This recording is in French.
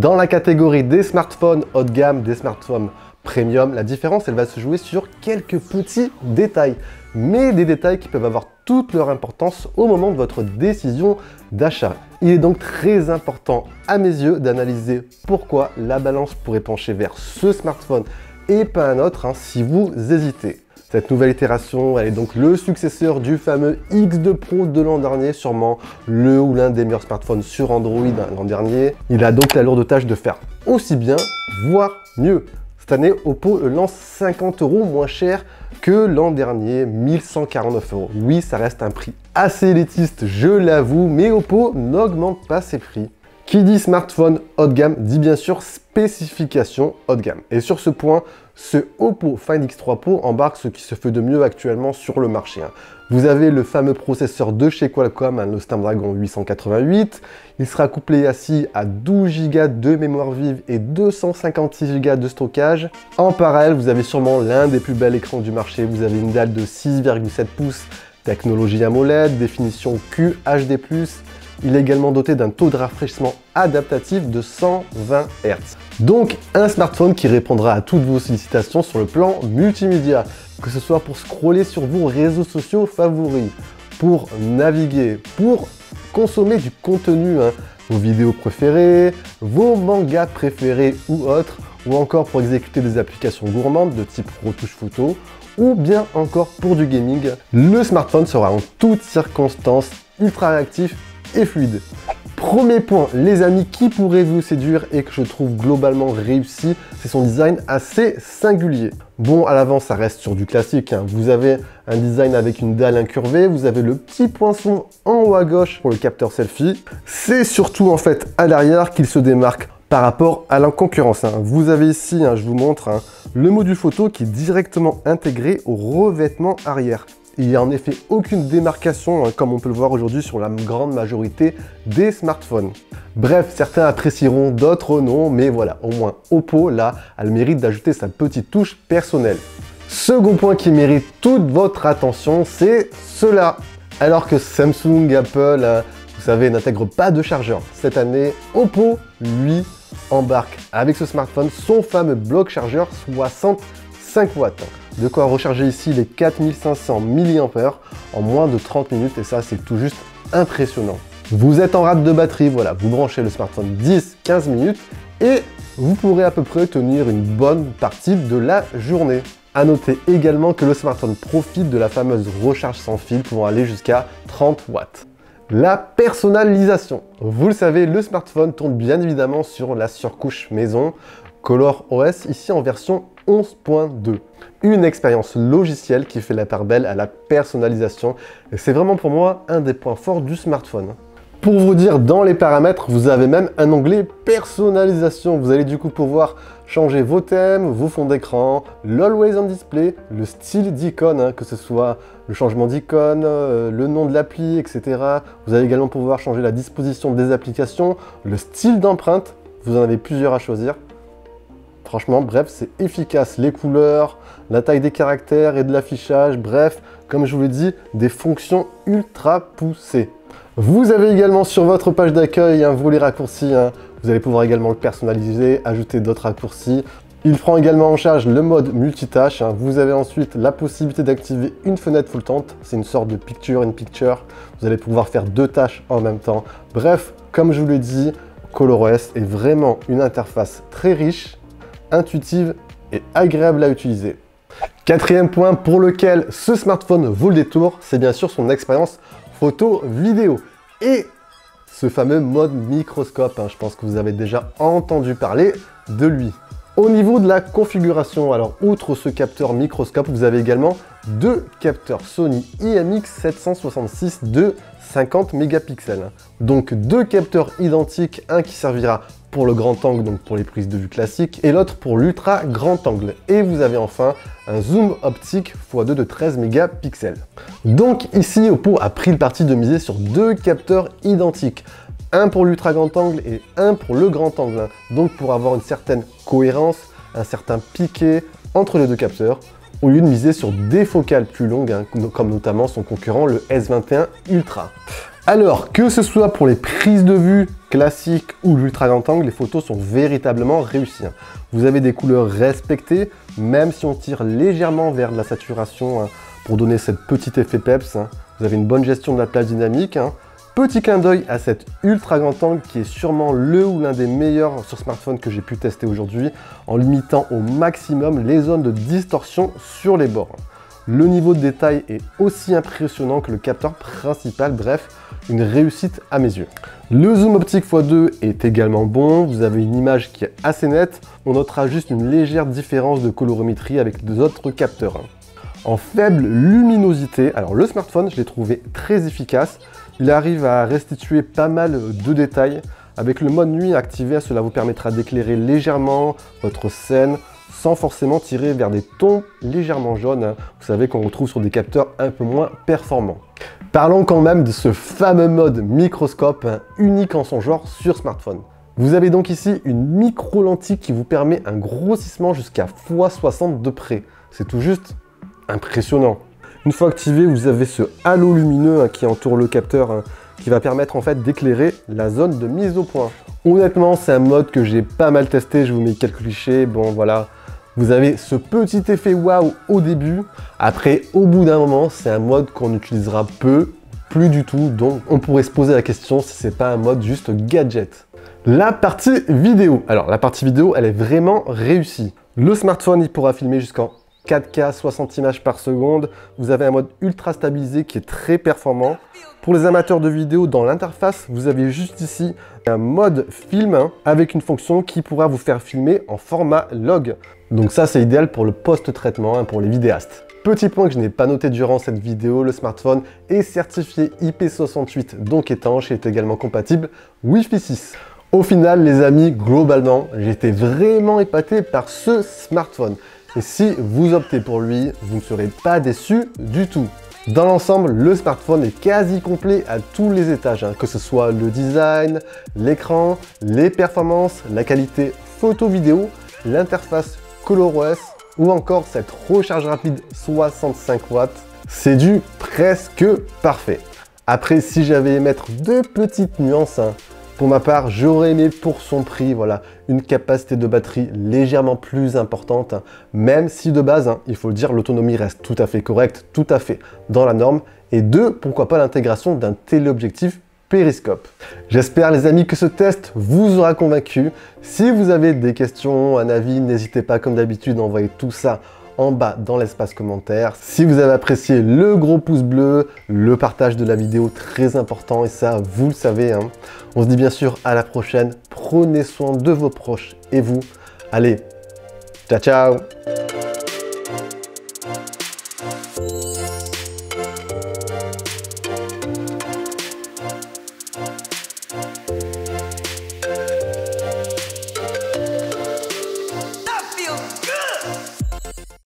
Dans la catégorie des smartphones haut de gamme, des smartphones premium, la différence elle va se jouer sur quelques petits détails, mais des détails qui peuvent avoir toute leur importance au moment de votre décision d'achat. Il est donc très important à mes yeux d'analyser pourquoi la balance pourrait pencher vers ce smartphone et pas un autre si vous hésitez. Cette nouvelle itération, elle est donc le successeur du fameux X2 Pro de l'an dernier, sûrement le ou l'un des meilleurs smartphones sur Android l'an dernier. Il a donc la lourde tâche de faire aussi bien, voire mieux. Cette année, Oppo le lance 50 € moins cher que l'an dernier, 1149 €. Oui, ça reste un prix assez élitiste, je l'avoue, mais Oppo n'augmente pas ses prix. Qui dit smartphone haut de gamme dit bien sûr spécification haut de gamme. Et sur ce point, ce Oppo Find X3 Pro embarque ce qui se fait de mieux actuellement sur le marché. Vous avez le fameux processeur de chez Qualcomm, le Snapdragon 888. Il sera couplé ainsi à 12 Go de mémoire vive et 256 Go de stockage. En parallèle, vous avez sûrement l'un des plus bels écrans du marché. Vous avez une dalle de 6,7 pouces, technologie AMOLED, définition QHD+. Il est également doté d'un taux de rafraîchissement adaptatif de 120 Hz. Donc un smartphone qui répondra à toutes vos sollicitations sur le plan multimédia, que ce soit pour scroller sur vos réseaux sociaux favoris, pour naviguer, pour consommer du contenu, vos vidéos préférées, vos mangas préférés ou autres, ou encore pour exécuter des applications gourmandes de type retouche photo, ou bien encore pour du gaming. Le smartphone sera en toutes circonstances ultra réactif et fluide. Premier point, les amis, qui pourrait vous séduire et que je trouve globalement réussi, c'est son design assez singulier. Bon, à l'avant, ça reste sur du classique. Vous avez un design avec une dalle incurvée, vous avez le petit poinçon en haut à gauche pour le capteur selfie. C'est surtout en fait à l'arrière qu'il se démarque par rapport à la concurrence. Vous avez ici, je vous montre, le module photo qui est directement intégré au revêtement arrière. Il n'y a en effet aucune démarcation, comme on peut le voir aujourd'hui sur la grande majorité des smartphones. Bref, certains apprécieront, d'autres non, mais voilà, au moins Oppo, là, a le mérite d'ajouter sa petite touche personnelle. Second point qui mérite toute votre attention, c'est cela. Alors que Samsung, Apple, vous savez, n'intègrent pas de chargeur cette année, Oppo, lui, embarque avec ce smartphone son fameux bloc chargeur 65 watts. De quoi recharger ici les 4500 mAh en moins de 30 minutes et ça c'est tout juste impressionnant. Vous êtes en rate de batterie, voilà, vous branchez le smartphone 10-15 minutes et vous pourrez à peu près tenir une bonne partie de la journée. A noter également que le smartphone profite de la fameuse recharge sans fil pouvant aller jusqu'à 30 watts. La personnalisation. Vous le savez, le smartphone tourne bien évidemment sur la surcouche maison ColorOS, ici en version 11.2. Une expérience logicielle qui fait la part belle à la personnalisation. Et c'est vraiment pour moi un des points forts du smartphone. Pour vous dire, dans les paramètres, vous avez même un onglet personnalisation. Vous allez du coup pouvoir changer vos thèmes, vos fonds d'écran, l'Always on Display, le style d'icône, que ce soit le changement d'icône, le nom de l'appli, etc. Vous allez également pouvoir changer la disposition des applications, le style d'empreinte. Vous en avez plusieurs à choisir. Franchement, bref, c'est efficace. Les couleurs, la taille des caractères et de l'affichage, bref, comme je vous l'ai dit, des fonctions ultra poussées. Vous avez également sur votre page d'accueil un volet raccourci. Vous allez pouvoir également le personnaliser, ajouter d'autres raccourcis. Il prend également en charge le mode multitâche. Vous avez ensuite la possibilité d'activer une fenêtre flottante. C'est une sorte de picture-in-picture. Vous allez pouvoir faire deux tâches en même temps. Bref, comme je vous l'ai dit, ColorOS est vraiment une interface très riche, intuitive et agréable à utiliser. Quatrième point pour lequel ce smartphone vaut le détour, c'est bien sûr son expérience photo-vidéo et ce fameux mode microscope. Je pense que vous avez déjà entendu parler de lui. Au niveau de la configuration, alors outre ce capteur microscope, vous avez également deux capteurs Sony IMX766 de 50 mégapixels. Donc deux capteurs identiques, un qui servira pour le grand angle, donc pour les prises de vue classiques, et l'autre pour l'ultra grand angle. Et vous avez enfin un zoom optique x2 de 13 mégapixels. Donc ici, Oppo a pris le parti de miser sur deux capteurs identiques. Un pour l'ultra grand angle et un pour le grand angle. Donc pour avoir une certaine cohérence, un certain piqué entre les deux capteurs, au lieu de miser sur des focales plus longues, comme notamment son concurrent le S21 Ultra. Alors, que ce soit pour les prises de vue classiques ou l'ultra grand angle, les photos sont véritablement réussies. Vous avez des couleurs respectées, même si on tire légèrement vers de la saturation pour donner cet petit effet peps. Vous avez une bonne gestion de la plage dynamique. Petit clin d'œil à cet ultra grand angle qui est sûrement le ou l'un des meilleurs sur smartphone que j'ai pu tester aujourd'hui, en limitant au maximum les zones de distorsion sur les bords. Le niveau de détail est aussi impressionnant que le capteur principal, bref, une réussite à mes yeux. Le zoom optique x2 est également bon, vous avez une image qui est assez nette, on notera juste une légère différence de colorimétrie avec les autres capteurs. En faible luminosité, alors le smartphone, je l'ai trouvé très efficace, il arrive à restituer pas mal de détails. Avec le mode nuit activé, cela vous permettra d'éclairer légèrement votre scène, sans forcément tirer vers des tons légèrement jaunes, vous savez qu'on retrouve sur des capteurs un peu moins performants. Parlons quand même de ce fameux mode microscope, unique en son genre sur smartphone. Vous avez donc ici une micro lentille qui vous permet un grossissement jusqu'à x60 de près. C'est tout juste impressionnant. Une fois activé, vous avez ce halo lumineux qui entoure le capteur, qui va permettre en fait d'éclairer la zone de mise au point. Honnêtement, c'est un mode que j'ai pas mal testé, je vous mets quelques clichés, bon voilà. Vous avez ce petit effet waouh au début. Après, au bout d'un moment, c'est un mode qu'on utilisera peu, plus du tout. Donc, on pourrait se poser la question si c'est pas un mode juste gadget. La partie vidéo. Alors, la partie vidéo, elle est vraiment réussie. Le smartphone, il pourra filmer jusqu'en 4K 60 images par seconde. Vous avez un mode ultra stabilisé qui est très performant. Pour les amateurs de vidéo, dans l'interface, vous avez juste ici un mode film avec une fonction qui pourra vous faire filmer en format log. Donc ça, c'est idéal pour le post-traitement, pour les vidéastes. Petit point que je n'ai pas noté durant cette vidéo, le smartphone est certifié IP68, donc étanche, et est également compatible Wi-Fi 6. Au final, les amis, globalement, j'ai été vraiment épaté par ce smartphone. Et si vous optez pour lui, vous ne serez pas déçus du tout. Dans l'ensemble, le smartphone est quasi complet à tous les étages, que ce soit le design, l'écran, les performances, la qualité photo-vidéo, l'interface ColorOS ou encore cette recharge rapide 65 watts. C'est du presque parfait. Après, si j'avais à émettre deux petites nuances, pour ma part, j'aurais aimé pour son prix, voilà, une capacité de batterie légèrement plus importante, même si de base, il faut le dire, l'autonomie reste tout à fait correcte, tout à fait dans la norme. Et deux, pourquoi pas l'intégration d'un téléobjectif périscope. J'espère les amis que ce test vous aura convaincu. Si vous avez des questions, un avis, n'hésitez pas comme d'habitude à envoyer tout ça en bas dans l'espace commentaire. Si vous avez apprécié, le gros pouce bleu, le partage de la vidéo très important et ça vous le savez. On se dit bien sûr à la prochaine. Prenez soin de vos proches et vous. Allez, ciao ciao.